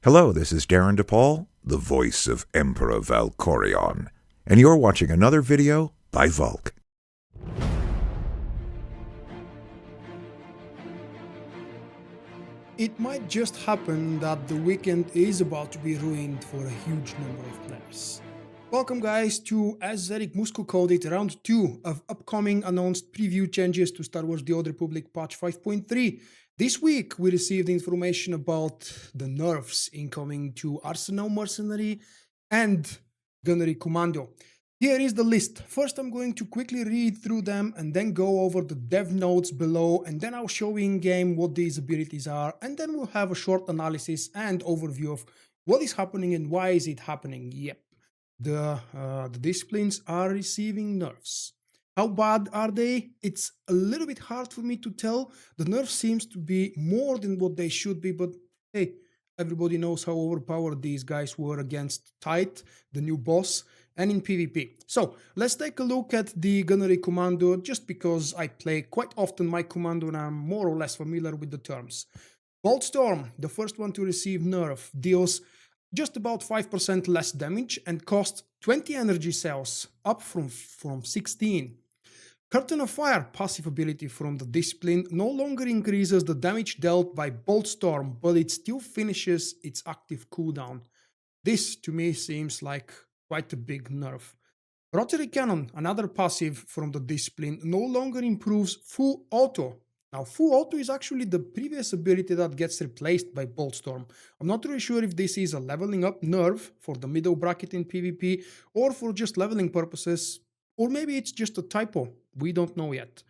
Hello, this is Darren DePaul, the voice of Emperor Valkorion, and you're watching another video by Vulkk. It might just happen that the weekend is about to be ruined for a huge number of players. Welcome guys to, as Eric Musco called it, round 2 of upcoming announced preview changes to Star Wars The Old Republic patch 5.3. This week we received information about the nerfs incoming to Arsenal Mercenary and Gunnery Commando. Here is the list. First I'm going to quickly read through them and then go over the dev notes below, and then I'll show you in game what these abilities are, and then we'll have a short analysis and overview of what is happening and why is it happening. Yep, the disciplines are receiving nerfs. How bad are they? It's a little bit hard for me to tell. The nerf seems to be more than what they should be, but hey, everybody knows how overpowered these guys were against Tide, the new boss, and in PvP. So let's take a look at the Gunnery Commando, just because I play quite often my commando and I'm more or less familiar with the terms. Bolt Storm, the first one to receive nerf, deals just about 5% less damage and costs 20 energy cells, up from 16. Curtain of Fire, passive ability from the discipline, no longer increases the damage dealt by Bolt Storm, but it still finishes its active cooldown. This, to me, seems like quite a big nerf. Rotary Cannon, another passive from the discipline, no longer improves full auto. Now, full auto is actually the previous ability that gets replaced by Bolt Storm. I'm not really sure if this is a leveling up nerf for the middle bracket in PvP or for just leveling purposes, or maybe it's just a typo. We don't know yet.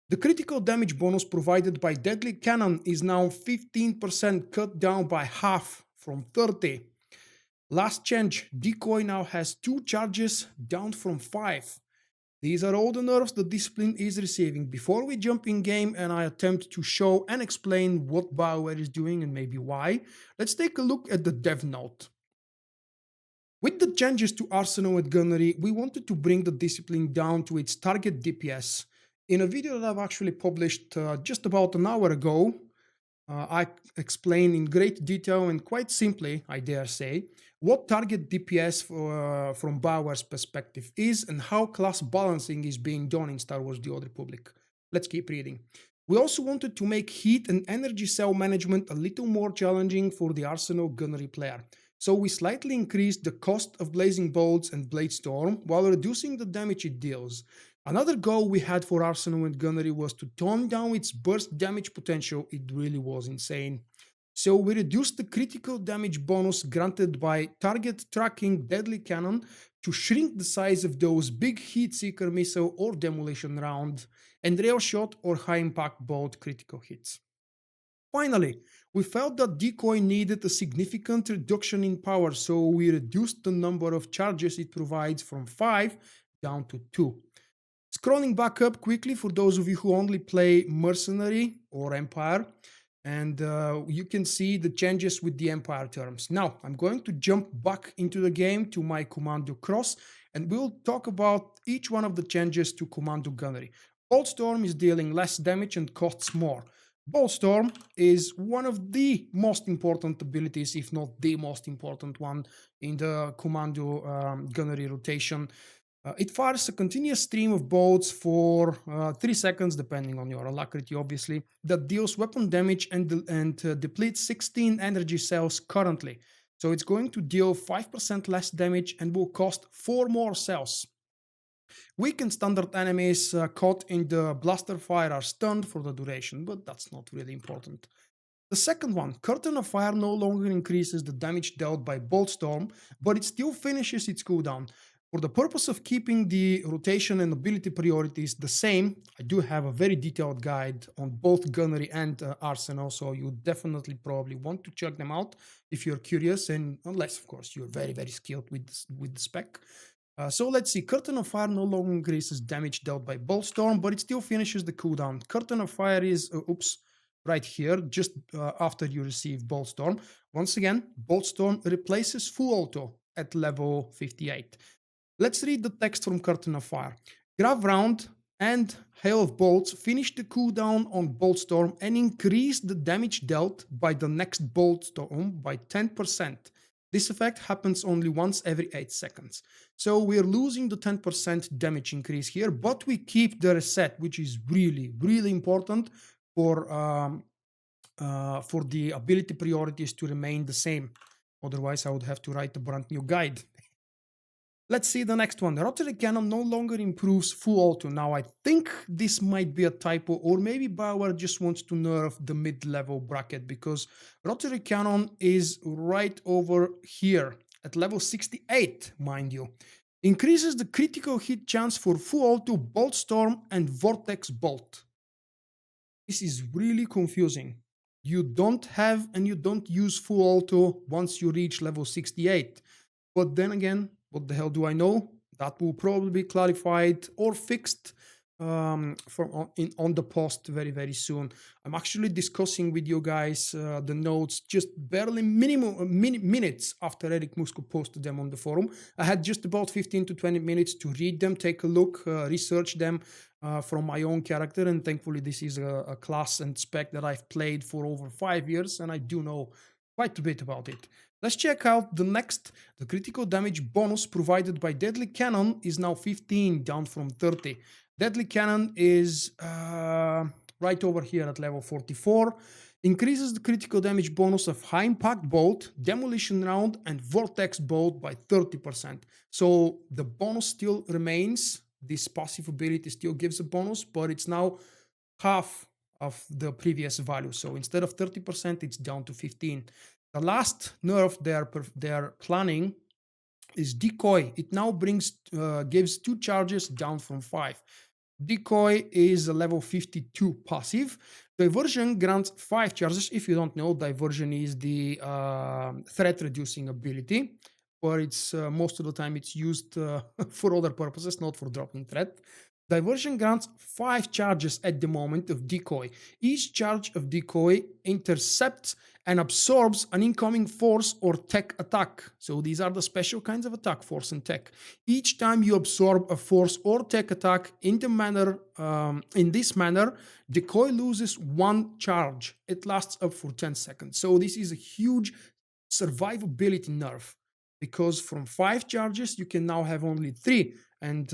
The critical damage bonus provided by Deadly Cannon is now 15% cut down by half from 30. Last change, Decoy now has 2 charges, down from 5. These are all the nerfs the discipline is receiving. Before we jump in game and I attempt to show and explain what Bioware is doing and maybe why, let's take a look at the dev note. With the changes to Arsenal and Gunnery, we wanted to bring the discipline down to its target DPS. In a video that I've actually published just about an hour ago, I explain in great detail and quite simply, I dare say, what target DPS from Bioware's perspective is and how class balancing is being done in Star Wars The Old Republic. Let's keep reading. We also wanted to make heat and energy cell management a little more challenging for the Arsenal Gunnery player. So we slightly increased the cost of Blazing Bolts and Blade Storm while reducing the damage it deals. Another goal we had for Arsenal and Gunnery was to tone down its burst damage potential. It really was insane. So we reduced the critical damage bonus granted by target tracking Deadly Cannon to shrink the size of those big heat seeker missile or demolition round and rail shot or high impact bolt critical hits. Finally, we felt that Decoy needed a significant reduction in power, so we reduced the number of charges it provides from 5 down to 2. Scrolling back up quickly for those of you who only play Mercenary or Empire, and you can see the changes with the Empire terms. Now, I'm going to jump back into the game to my Commando Cross, and we'll talk about each one of the changes to Commando Gunnery. Bolt Storm is dealing less damage and costs more. Bolt Storm is one of the most important abilities, if not the most important one, in the Commando Gunnery rotation. It fires a continuous stream of bolts for 3 seconds, depending on your alacrity, obviously, that deals weapon damage and depletes 16 energy cells currently. So it's going to deal 5% less damage and will cost 4 more cells. Weak and standard enemies caught in the blaster fire are stunned for the duration, but that's not really important. The second one, Curtain of Fire, no longer increases the damage dealt by Bolt Storm, but it still finishes its cooldown. For the purpose of keeping the rotation and ability priorities the same, I do have a very detailed guide on both Gunnery and Arsenal, so you definitely probably want to check them out if you're curious, and unless, of course, you're very, very skilled with the spec. So let's see, Curtain of Fire no longer increases damage dealt by Bolt Storm, but it still finishes the cooldown. Curtain of Fire is, right here, just after you receive Bolt Storm. Once again, Bolt Storm replaces full auto at level 58. Let's read the text from Curtain of Fire. Grav round and Hail of Bolts finish the cooldown on Bolt Storm and increase the damage dealt by the next Bolt Storm by 10%. This effect happens only once every 8 seconds. So we're losing the 10% damage increase here, but we keep the reset, which is really, really important for the ability priorities to remain the same. Otherwise, I would have to write a brand new guide. Let's see the next one. The Rotary Cannon no longer improves full auto. Now, I think this might be a typo, or maybe Bioware just wants to nerf the mid-level bracket, because Rotary Cannon is right over here at level 68, mind you. Increases the critical hit chance for full auto, Bolt Storm, and Vortex Bolt. This is really confusing. You don't have and you don't use full auto once you reach level 68. But then again, what the hell do I know? That will probably be clarified or fixed on the post very, very soon. I'm actually discussing with you guys the notes just barely minutes after Eric Musko posted them on the forum. I had just about 15 to 20 minutes to read them, take a look, research them from my own character, and thankfully this is a class and spec that I've played for over 5 years, and I do know quite a bit about it. Let's check out the next. The critical damage bonus provided by Deadly Cannon is now 15, down from 30. Deadly Cannon is right over here at level 44. Increases the critical damage bonus of High Impact Bolt, Demolition Round, and Vortex Bolt by 30%. So the bonus still remains. This passive ability still gives a bonus, but it's now half of the previous value. So instead of 30%, it's down to 15. The last nerf they're planning is Decoy. It now gives 2 charges down from 5. Decoy is a level 52 passive. Diversion grants 5 charges. If you don't know, Diversion is the threat reducing ability, but it's most of the time it's used for other purposes, not for dropping threat. Diversion grants 5 charges at the moment of Decoy. Each charge of Decoy intercepts and absorbs an incoming force or tech attack. So these are the special kinds of attack, force and tech. Each time you absorb a force or tech attack in this manner, Decoy loses 1 charge. It lasts up for 10 seconds. So this is a huge survivability nerf, because from 5 charges you can now have only 3, and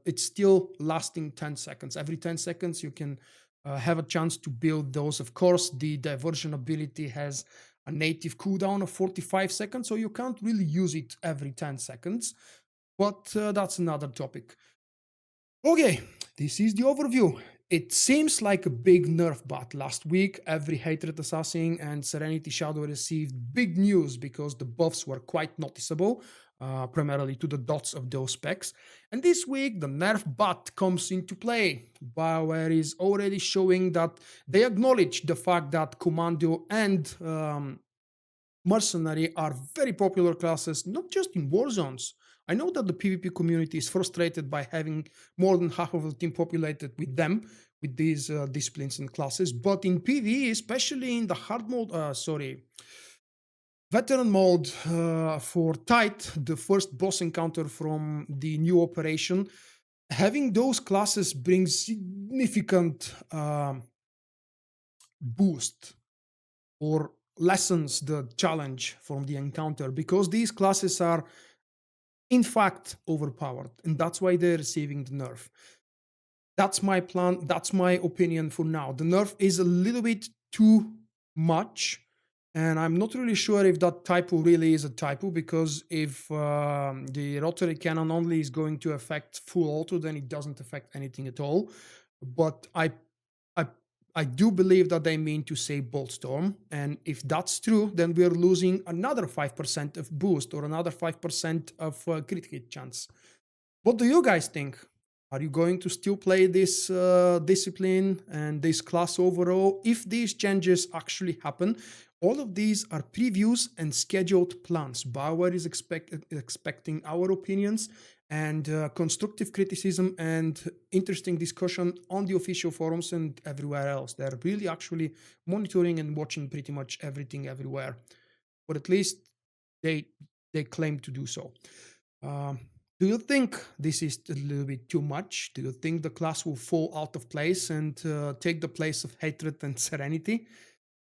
it's still lasting 10 seconds. Every 10 seconds you can have a chance to build those. Of course, the diversion ability has a native cooldown of 45 seconds, so you can't really use it every 10 seconds, but that's another topic. Okay, this is the overview. It seems like a big nerf, but last week every Hatred Assassin and Serenity Shadow received big news because the buffs were quite noticeable, primarily to the dots of those specs. And this week the nerf but comes into play. Bioware is already showing that they acknowledge the fact that Commando and Mercenary are very popular classes, not just in war zones. I know that the PvP community is frustrated by having more than half of the team populated with them, with these disciplines and classes, but in PvE, especially in the hard mode, veteran mode for Tight, the first boss encounter from the new operation, having those classes brings significant boost or lessens the challenge from the encounter, because these classes are in fact overpowered, and that's why they're receiving the nerf. That's my plan, that's my opinion for now. The nerf is a little bit too much, and I'm not really sure if that typo really is a typo, because if the Rotary Cannon only is going to affect full auto, then it doesn't affect anything at all. But I do believe that they mean to say Bolt Storm, and if that's true, then we're losing another 5% of boost or another 5% of crit hit chance. What do you guys think? Are you going to still play this discipline and this class overall? If these changes actually happen, all of these are previews and scheduled plans. Bioware is expecting our opinions and constructive criticism and interesting discussion on the official forums and everywhere else. They're really actually monitoring and watching pretty much everything everywhere, or at least they claim to do so. Do you think this is a little bit too much? Do you think the class will fall out of place and take the place of hatred and serenity?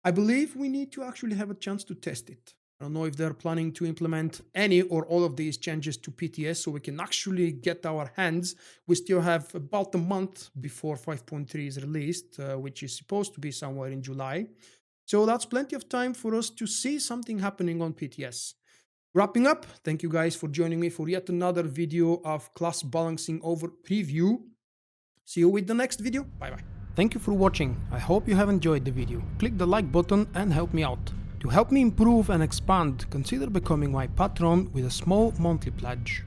I believe we need to actually have a chance to test it. I don't know if they're planning to implement any or all of these changes to PTS so we can actually get our hands. We still have about a month before 5.3 is released, which is supposed to be somewhere in July. So that's plenty of time for us to see something happening on PTS. Wrapping up, thank you guys for joining me for yet another video of class balancing over preview. See you with the next video. Bye bye. Thank you for watching. I hope you have enjoyed the video. Click the like button and help me out. To help me improve and expand, consider becoming my patron with a small monthly pledge.